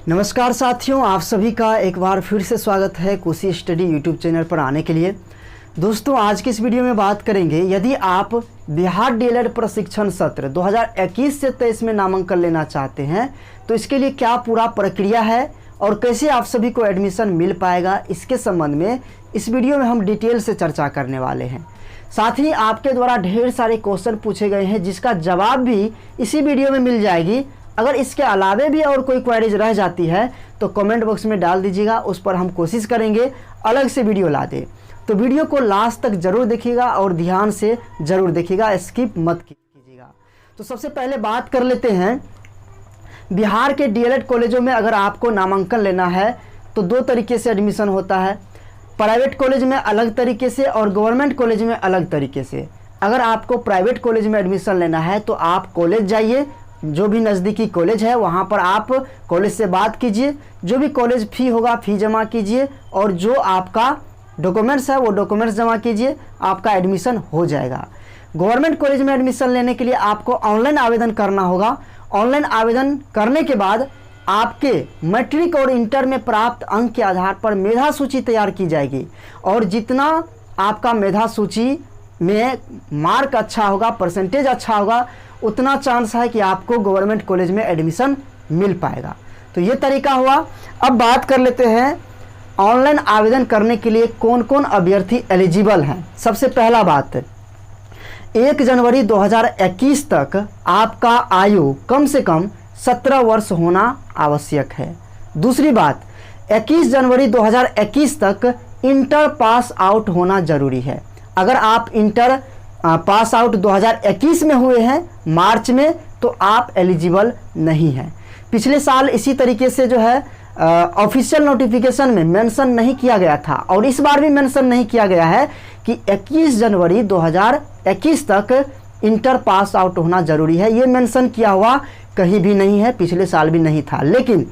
नमस्कार साथियों, आप सभी का एक बार फिर से स्वागत है कोसी स्टडी यूट्यूब चैनल पर आने के लिए। दोस्तों, आज की इस वीडियो में बात करेंगे, यदि आप बिहार डीएलएड प्रशिक्षण सत्र 2021 से 23 में नामांकन लेना चाहते हैं तो इसके लिए क्या पूरा प्रक्रिया है और कैसे आप सभी को एडमिशन मिल पाएगा, इसके संबंध में इस वीडियो में हम डिटेल से चर्चा करने वाले हैं। साथ ही आपके द्वारा ढेर सारे क्वेश्चन पूछे गए हैं जिसका जवाब भी इसी वीडियो में मिल जाएगी। अगर इसके अलावे भी और कोई क्वेरीज रह जाती है तो कमेंट बॉक्स में डाल दीजिएगा, उस पर हम कोशिश करेंगे अलग से वीडियो ला दे। तो वीडियो को लास्ट तक जरूर देखिएगा और ध्यान से जरूर देखिएगा, स्किप मत कीजिएगा। तो सबसे पहले बात कर लेते हैं, बिहार के डीएलएड कॉलेजों में अगर आपको नामांकन लेना है तो दो तरीके से एडमिशन होता है, प्राइवेट कॉलेज में अलग तरीके से और गवर्नमेंट कॉलेज में अलग तरीके से। अगर आपको प्राइवेट कॉलेज में एडमिशन लेना है तो आप कॉलेज जाइए, जो भी नज़दीकी कॉलेज है वहाँ पर आप कॉलेज से बात कीजिए, जो भी कॉलेज फ़ी होगा फ़ी जमा कीजिए और जो आपका डॉक्यूमेंट्स है वो डॉक्यूमेंट्स जमा कीजिए, आपका एडमिशन हो जाएगा। गवर्नमेंट कॉलेज में एडमिशन लेने के लिए आपको ऑनलाइन आवेदन करना होगा। ऑनलाइन आवेदन करने के बाद आपके मैट्रिक और इंटर में प्राप्त अंक के आधार पर मेधा सूची तैयार की जाएगी और जितना आपका मेधा सूची में मार्क अच्छा होगा, परसेंटेज अच्छा होगा, उतना चांस है कि आपको गवर्नमेंट कॉलेज में एडमिशन मिल पाएगा। तो ये तरीका हुआ। अब बात कर लेते हैं ऑनलाइन आवेदन करने के लिए कौन कौन अभ्यर्थी एलिजिबल हैं। सबसे पहला बात, 1 जनवरी 2021 तक आपका आयु कम से कम 17 वर्ष होना आवश्यक है। दूसरी बात, 21 जनवरी 2021 तक इंटर पास आउट होना जरूरी है। अगर आप इंटर पास आउट 2021 में हुए हैं मार्च में तो आप एलिजिबल नहीं हैं। पिछले साल इसी तरीके से जो है ऑफिशियल नोटिफिकेशन में मेंशन नहीं किया गया था और इस बार भी मेंशन नहीं किया गया है कि 21 जनवरी 2021 तक इंटर पास आउट होना जरूरी है। ये मेंशन किया हुआ कहीं भी नहीं है, पिछले साल भी नहीं था। लेकिन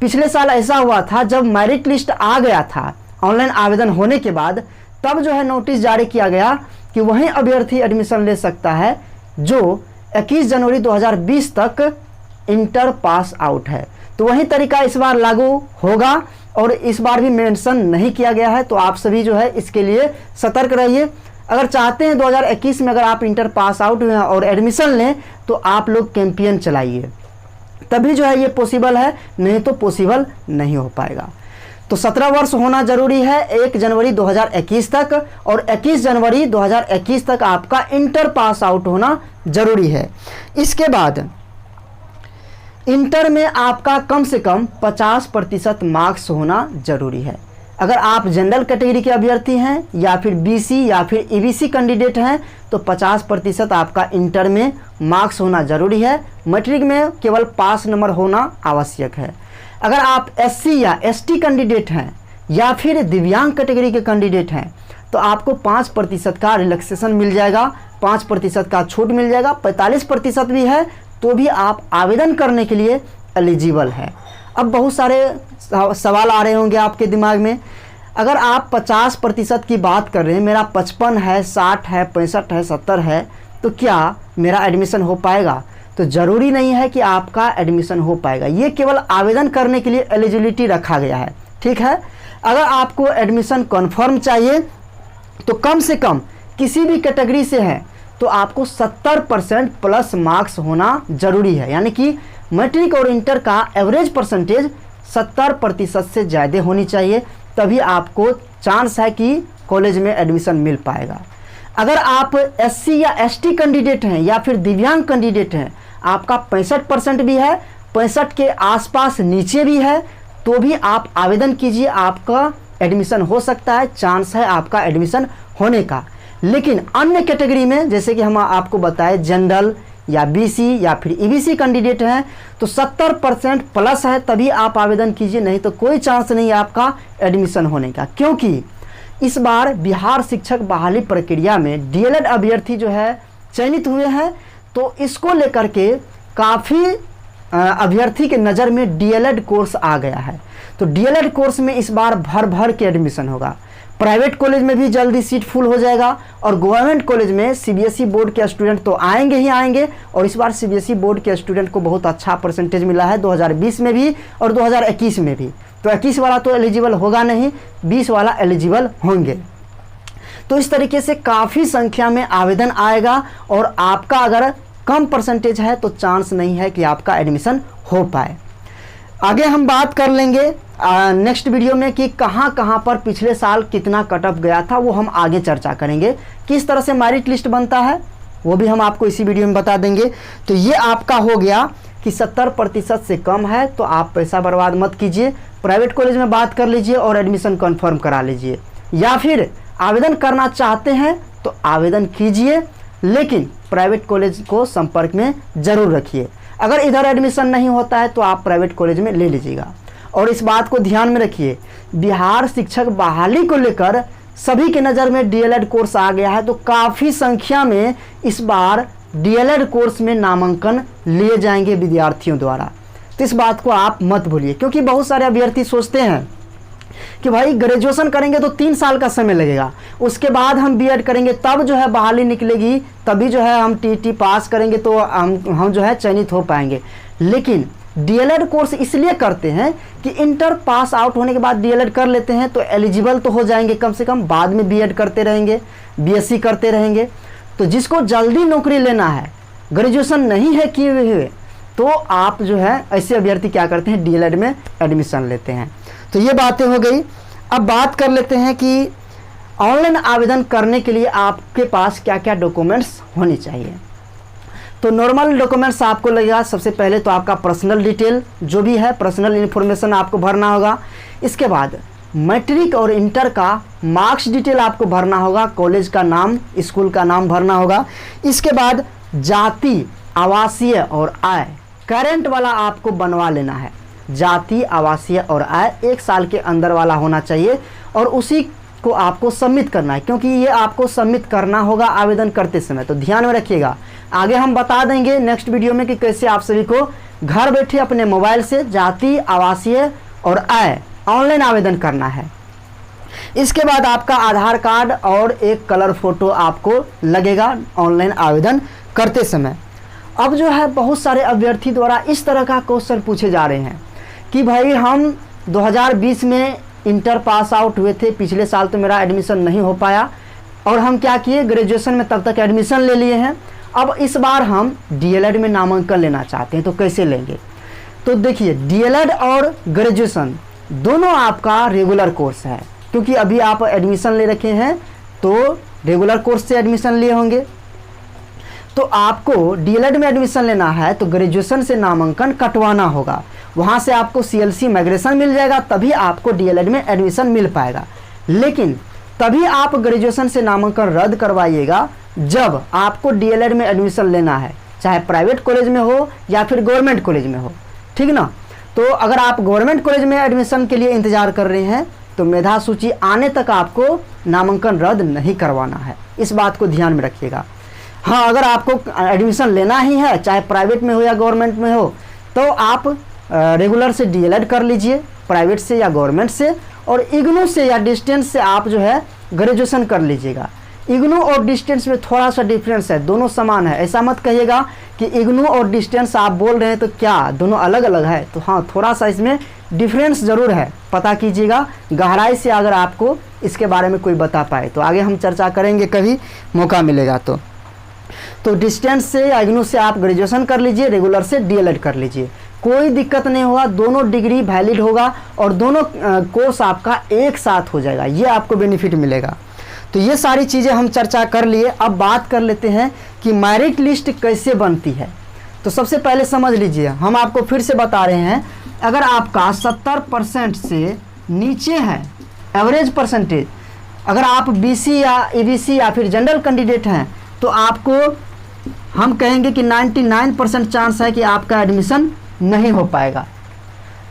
पिछले साल ऐसा हुआ था, जब मेरिट लिस्ट आ गया था ऑनलाइन आवेदन होने के बाद, तब जो है नोटिस जारी किया गया कि वही अभ्यर्थी एडमिशन ले सकता है जो 21 जनवरी 2020 तक इंटर पास आउट है। तो वही तरीका इस बार लागू होगा और इस बार भी मेंशन नहीं किया गया है। तो आप सभी जो है इसके लिए सतर्क रहिए। अगर चाहते हैं 2021 में अगर आप इंटर पास आउट हुए हैं और एडमिशन लें तो आप लोग कैंपेन चलाइए, तभी जो है ये पॉसिबल है, नहीं तो पॉसिबल नहीं हो पाएगा। तो 17 वर्ष होना जरूरी है 1 जनवरी 2021 तक और 21 जनवरी 2021 तक आपका इंटर पास आउट होना जरूरी है। इसके बाद इंटर में आपका कम से कम 50% मार्क्स होना जरूरी है। अगर आप जनरल कैटेगरी के अभ्यर्थी हैं या फिर बीसी या फिर ईबीसी कैंडिडेट हैं तो 50% आपका इंटर में मार्क्स होना जरूरी है। मैट्रिक में केवल पास नंबर होना आवश्यक है। अगर आप एससी या एसटी कैंडिडेट हैं या फिर दिव्यांग कैटेगरी के कैंडिडेट हैं तो आपको 5% का रिलैक्सेशन मिल जाएगा, 5% का छूट मिल जाएगा। 45% भी है तो भी आप आवेदन करने के लिए एलिजिबल है। अब बहुत सारे सवाल आ रहे होंगे आपके दिमाग में, अगर आप 50% की बात कर रहे हैं, मेरा 55 है, 60 है, 65 है, 70 है, तो क्या मेरा एडमिशन हो पाएगा? तो ज़रूरी नहीं है कि आपका एडमिशन हो पाएगा, ये केवल आवेदन करने के लिए एलिजिबिलिटी रखा गया है। ठीक है, अगर आपको एडमिशन कन्फर्म चाहिए तो कम से कम किसी भी कैटेगरी से है तो आपको 70% प्लस मार्क्स होना ज़रूरी है, यानी कि मैट्रिक और इंटर का एवरेज परसेंटेज 70% से ज़्यादा होनी चाहिए, तभी आपको चांस है कि कॉलेज में एडमिशन मिल पाएगा। अगर आप एससी या एसटी कैंडिडेट हैं या फिर दिव्यांग कैंडिडेट हैं, आपका 65% भी है, 65 के आसपास नीचे भी है, तो भी आप आवेदन कीजिए, आपका एडमिशन हो सकता है, चांस है आपका एडमिशन होने का। लेकिन अन्य कैटेगरी में जैसे कि हम आपको बताएं जनरल या बीसी या फिर ईबीसी कैंडिडेट हैं तो 70% प्लस है, तभी आप आवेदन कीजिए, नहीं तो कोई चांस नहीं है आपका एडमिशन होने का। क्योंकि इस बार बिहार शिक्षक बहाली प्रक्रिया में डीएलएड अभ्यर्थी जो है चयनित हुए हैं, तो इसको लेकर के काफ़ी अभ्यर्थी के नज़र में डीएलएड कोर्स आ गया है। तो डीएलएड कोर्स में इस बार भर भर के एडमिशन होगा। प्राइवेट कॉलेज में भी जल्दी सीट फुल हो जाएगा और गवर्नमेंट कॉलेज में सीबीएसई बोर्ड के स्टूडेंट तो आएंगे ही आएंगे। और इस बार सीबीएसई बोर्ड के स्टूडेंट को बहुत अच्छा परसेंटेज मिला है 2020 में भी और 2021 में भी। तो 21 वाला तो एलिजिबल होगा नहीं, 20 वाला एलिजिबल होंगे। तो इस तरीके से काफ़ी संख्या में आवेदन आएगा और आपका अगर कम परसेंटेज है तो चांस नहीं है कि आपका एडमिशन हो पाए। आगे हम बात कर लेंगे नेक्स्ट वीडियो में कि कहाँ कहाँ पर पिछले साल कितना कट ऑफ गया था, वो हम आगे चर्चा करेंगे। किस तरह से मेरिट लिस्ट बनता है वो भी हम आपको इसी वीडियो में बता देंगे। तो ये आपका हो गया कि 70% से कम है तो आप पैसा बर्बाद मत कीजिए, प्राइवेट कॉलेज में बात कर लीजिए और एडमिशन कन्फर्म करा लीजिए। या फिर आवेदन करना चाहते हैं तो आवेदन कीजिए, लेकिन प्राइवेट कॉलेज को संपर्क में ज़रूर रखिए। अगर इधर एडमिशन नहीं होता है तो आप प्राइवेट कॉलेज में ले लीजिएगा। और इस बात को ध्यान में रखिए, बिहार शिक्षक बहाली को लेकर सभी की नज़र में डीएलएड कोर्स आ गया है, तो काफ़ी संख्या में इस बार डीएलएड कोर्स में नामांकन लिए जाएंगे विद्यार्थियों द्वारा। तो इस बात को आप मत भूलिए, क्योंकि बहुत सारे अभ्यर्थी सोचते हैं कि भाई ग्रेजुएशन करेंगे तो 3 साल का समय लगेगा, उसके बाद हम बीएड करेंगे तब जो है बहाली निकलेगी, तभी जो है हम टीटी पास करेंगे तो हम जो है चयनित हो पाएंगे। लेकिन डीएलएड कोर्स इसलिए करते हैं कि इंटर पास आउट होने के बाद डीएलएड कर लेते हैं तो एलिजिबल तो हो जाएंगे कम से कम, बाद में बीएड करते रहेंगे, बीएससी करते रहेंगे। तो जिसको जल्दी नौकरी लेना है, ग्रेजुएशन नहीं है किए हुए, तो आप जो है ऐसे अभ्यर्थी क्या करते हैं, डीएलएड में एडमिशन लेते हैं। तो ये बातें हो गई। अब बात कर लेते हैं कि ऑनलाइन आवेदन करने के लिए आपके पास क्या क्या डॉक्यूमेंट्स होने चाहिए। तो नॉर्मल डॉक्यूमेंट्स आपको लगेगा, सबसे पहले तो आपका पर्सनल डिटेल जो भी है, पर्सनल इन्फॉर्मेशन आपको भरना होगा। इसके बाद मैट्रिक और इंटर का मार्क्स डिटेल आपको भरना होगा, कॉलेज का नाम, स्कूल का नाम भरना होगा। इसके बाद जाति, आवासीय और आय करेंट वाला आपको बनवा लेना है। जाति, आवासीय और आय 1 साल के अंदर वाला होना चाहिए और उसी को आपको सबमिट करना है, क्योंकि ये आपको सबमिट करना होगा आवेदन करते समय। तो ध्यान में रखिएगा, आगे हम बता देंगे नेक्स्ट वीडियो में कि कैसे आप सभी को घर बैठे अपने मोबाइल से जाति, आवासीय और आय ऑनलाइन आवेदन करना है। इसके बाद आपका आधार कार्ड और एक कलर फोटो आपको लगेगा ऑनलाइन आवेदन करते समय। अब जो है बहुत सारे अभ्यर्थी द्वारा इस तरह का क्वेश्चन पूछे जा रहे हैं कि भाई हम 2020 में इंटर पास आउट हुए थे, पिछले साल तो मेरा एडमिशन नहीं हो पाया और हम क्या किए, ग्रेजुएशन में तब तक एडमिशन ले लिए हैं, अब इस बार हम डीएलएड में नामांकन लेना चाहते हैं तो कैसे लेंगे। तो देखिए, डीएलएड और ग्रेजुएशन दोनों आपका रेगुलर कोर्स है, क्योंकि अभी आप एडमिशन ले रखे हैं तो रेगुलर कोर्स से एडमिशन लिए होंगे। तो आपको डीएलएड में एडमिशन लेना है तो ग्रेजुएशन से नामांकन कटवाना होगा, वहाँ से आपको सीएलसी माइग्रेशन मिल जाएगा, तभी आपको डीएलएड में एडमिशन मिल पाएगा। लेकिन तभी आप ग्रेजुएशन से नामांकन रद्द करवाइएगा जब आपको डीएलएड में एडमिशन लेना है, चाहे प्राइवेट कॉलेज में हो या फिर गवर्नमेंट कॉलेज में हो, ठीक ना। तो अगर आप गवर्नमेंट कॉलेज में एडमिशन के लिए इंतजार कर रहे हैं तो मेधा सूची आने तक आपको नामांकन रद्द नहीं करवाना है, इस बात को ध्यान में रखिएगा। हाँ, अगर आपको एडमिशन लेना ही है, चाहे प्राइवेट में हो या गवर्नमेंट में हो, तो आप रेगुलर से डीएलएड कर लीजिए, प्राइवेट से या गवर्नमेंट से, और इग्नू से या डिस्टेंस से आप जो है ग्रेजुएशन कर लीजिएगा। इग्नू और डिस्टेंस में थोड़ा सा डिफरेंस है, दोनों समान है। ऐसा मत कहिएगा कि इग्नू और डिस्टेंस आप बोल रहे हैं तो क्या दोनों अलग अलग है, तो हाँ, थोड़ा सा इसमें डिफरेंस ज़रूर है, पता कीजिएगा गहराई से, अगर आपको इसके बारे में कोई बता पाए तो आगे हम चर्चा करेंगे कभी मौका मिलेगा तो डिस्टेंस से या इग्नू से आप ग्रेजुएशन कर लीजिए, रेगुलर से डीएलएड कर लीजिए, कोई दिक्कत नहीं होगा, दोनों डिग्री वैलिड होगा और दोनों कोर्स आपका एक साथ हो जाएगा, ये आपको बेनिफिट मिलेगा। तो ये सारी चीज़ें हम चर्चा कर लिए। अब बात कर लेते हैं कि मेरिट लिस्ट कैसे बनती है। तो सबसे पहले समझ लीजिए, हम आपको फिर से बता रहे हैं, अगर आपका 70% से नीचे है एवरेज परसेंटेज, अगर आप बीसी या ईबीसी या फिर जनरल कैंडिडेट हैं, तो आपको हम कहेंगे कि 99% चांस है कि आपका एडमिशन नहीं हो पाएगा।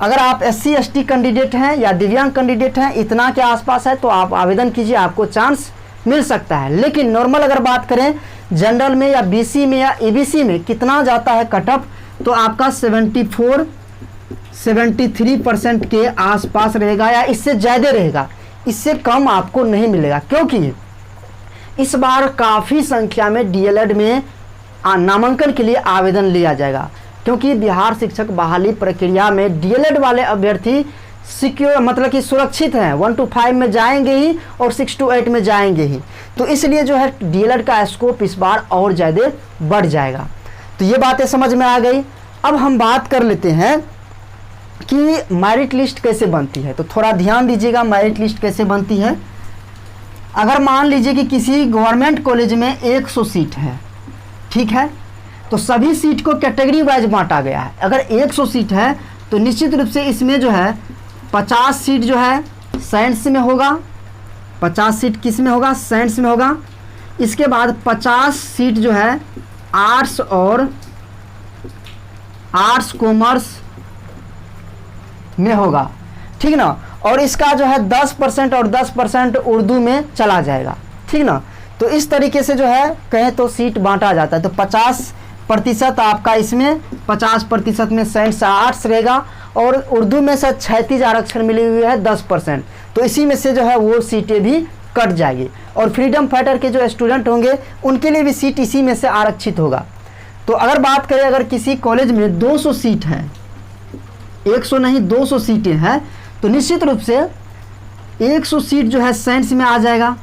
अगर आप एससी एसटी कैंडिडेट हैं या दिव्यांग कैंडिडेट हैं, इतना के आसपास है, तो आप आवेदन कीजिए, आपको चांस मिल सकता है। लेकिन नॉर्मल अगर बात करें, जनरल में या बीसी में या ईबीसी में कितना जाता है कट ऑफ, तो आपका 74-73% के आसपास रहेगा या इससे ज़्यादा रहेगा। इससे कम आपको नहीं मिलेगा, क्योंकि इस बार काफ़ी संख्या में डीएलएड में नामांकन के लिए आवेदन लिया जाएगा, क्योंकि बिहार शिक्षक बहाली प्रक्रिया में डीएलएड वाले अभ्यर्थी सिक्योर मतलब कि सुरक्षित हैं, 1 to 5 में जाएंगे ही और 6 to 8 में जाएंगे ही। तो इसलिए जो है डीएलएड का स्कोप इस बार और ज़्यादा बढ़ जाएगा। तो ये बातें समझ में आ गई। अब हम बात कर लेते हैं कि मेरिट लिस्ट कैसे बनती है। तो थोड़ा ध्यान दीजिएगा, मेरिट लिस्ट कैसे बनती है। अगर मान लीजिए कि किसी गवर्नमेंट कॉलेज में 100 सीट है, ठीक है, तो सभी सीट को कैटेगरी वाइज बांटा गया है। अगर 100 सीट है तो निश्चित रूप से इसमें जो है 50 सीट जो है साइंस में होगा, 50 सीट किस में होगा, साइंस में होगा। इसके बाद 50 सीट जो है आर्ट्स और आर्ट्स कॉमर्स में होगा, ठीक ना। और इसका जो है 10% और 10% उर्दू में चला जाएगा, ठीक ना। तो इस तरीके से जो है कहें तो सीट बांटा जाता है। तो 50% आपका इसमें, 50% में साइंस आर्ट्स रहेगा और उर्दू में से 36 आरक्षण मिली हुई है 10%। तो इसी में से जो है वो सीटें भी कट जाएगी और फ्रीडम फाइटर के जो स्टूडेंट होंगे उनके लिए भी सीट इसी में से आरक्षित होगा। तो अगर बात करें, अगर किसी कॉलेज में 200 सीट है, 100 नहीं 200 सीटें हैं, तो निश्चित रूप से 100 सीट जो है साइंस में आ जाएगा,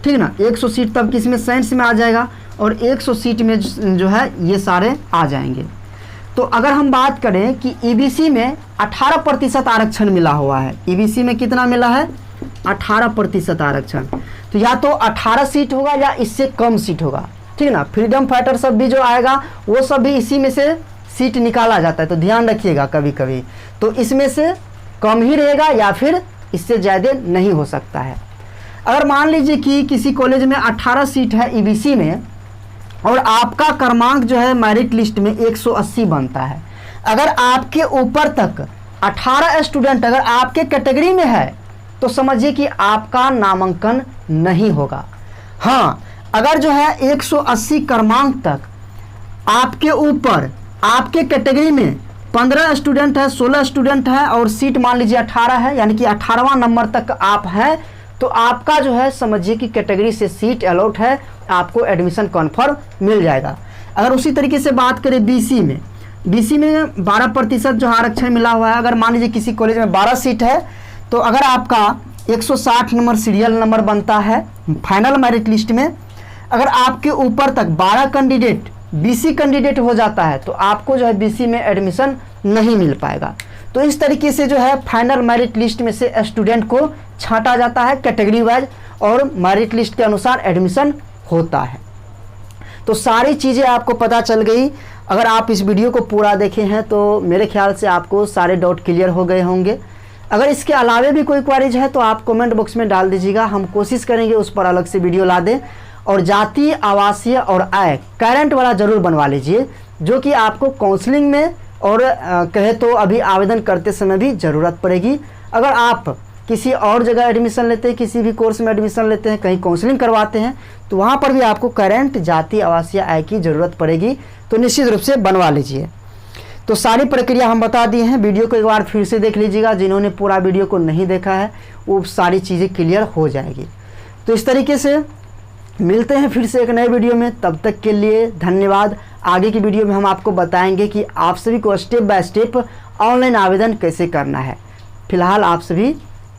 ठीक ना। 100 सीट तब किस में, साइंस में आ जाएगा और 100 सीट में जो है ये सारे आ जाएंगे। तो अगर हम बात करें कि ईबीसी में 18% आरक्षण मिला हुआ है, ईबीसी में कितना मिला है, 18% आरक्षण। तो या तो 18 सीट होगा या इससे कम सीट होगा, ठीक ना। फ्रीडम फाइटर सब भी जो आएगा वो सब भी इसी में से सीट निकाला जाता है। तो ध्यान रखिएगा, कभी कभी तो इसमें से कम ही रहेगा या फिर इससे ज़्यादा नहीं हो सकता है। अगर मान लीजिए कि किसी कॉलेज में 18 सीट है ईबीसी में और आपका क्रमांक जो है मेरिट लिस्ट में 180 बनता है, अगर आपके ऊपर तक 18 स्टूडेंट अगर आपके कैटेगरी में है तो समझिए कि आपका नामांकन नहीं होगा। हाँ, अगर जो है 180 क्रमांक तक आपके ऊपर आपके कैटेगरी में 15 स्टूडेंट है, 16 स्टूडेंट है और सीट मान लीजिए 18 है, यानी कि 18वां नंबर तक आप हैं, तो आपका जो है समझिए कि कैटेगरी से सीट अलॉट है, आपको एडमिशन कन्फर्म मिल जाएगा। अगर उसी तरीके से बात करें बीसी में, बीसी में 12% जो आरक्षण मिला हुआ है। अगर मान लीजिए किसी कॉलेज में 12 सीट है तो अगर आपका 160 नंबर सीरियल नंबर बनता है फाइनल मेरिट लिस्ट में, अगर आपके ऊपर तक 12 कैंडिडेट बीसी कैंडिडेट हो जाता है तो आपको जो है बीसी में एडमिशन नहीं मिल पाएगा। तो इस तरीके से जो है फाइनल मेरिट लिस्ट में से स्टूडेंट को छांटा जाता है कैटेगरी वाइज और मेरिट लिस्ट के अनुसार एडमिशन होता है। तो सारी चीज़ें आपको पता चल गई। अगर आप इस वीडियो को पूरा देखे हैं तो मेरे ख्याल से आपको सारे डाउट क्लियर हो गए होंगे। अगर इसके अलावा भी कोई क्वेरीज है तो आप कमेंट बॉक्स में डाल दीजिएगा, हम कोशिश करेंगे उस पर अलग से वीडियो ला दें। और जाति, आवासीय और आय करंट वाला ज़रूर बनवा लीजिए, जो कि आपको काउंसलिंग में और कहे तो अभी आवेदन करते समय भी ज़रूरत पड़ेगी। अगर आप किसी और जगह एडमिशन लेते हैं, किसी भी कोर्स में एडमिशन लेते हैं, कहीं काउंसलिंग करवाते हैं, तो वहाँ पर भी आपको करंट, जाति, आवासीय, आय की ज़रूरत पड़ेगी, तो निश्चित रूप से बनवा लीजिए। तो सारी प्रक्रिया हम बता दिए हैं, वीडियो को एक बार फिर से देख लीजिएगा। जिन्होंने पूरा वीडियो को नहीं देखा है वो सारी चीज़ें क्लियर हो जाएगी। तो इस तरीके से मिलते हैं फिर से एक नए वीडियो में, तब तक के लिए धन्यवाद। आगे की वीडियो में हम आपको बताएंगे कि आप सभी को स्टेप बाय स्टेप ऑनलाइन आवेदन कैसे करना है। फिलहाल आप सभी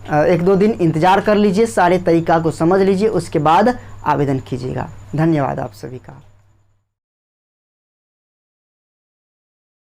1-2 दिन इंतज़ार कर लीजिए, सारे तरीका को समझ लीजिए, उसके बाद आवेदन कीजिएगा। धन्यवाद आप सभी का।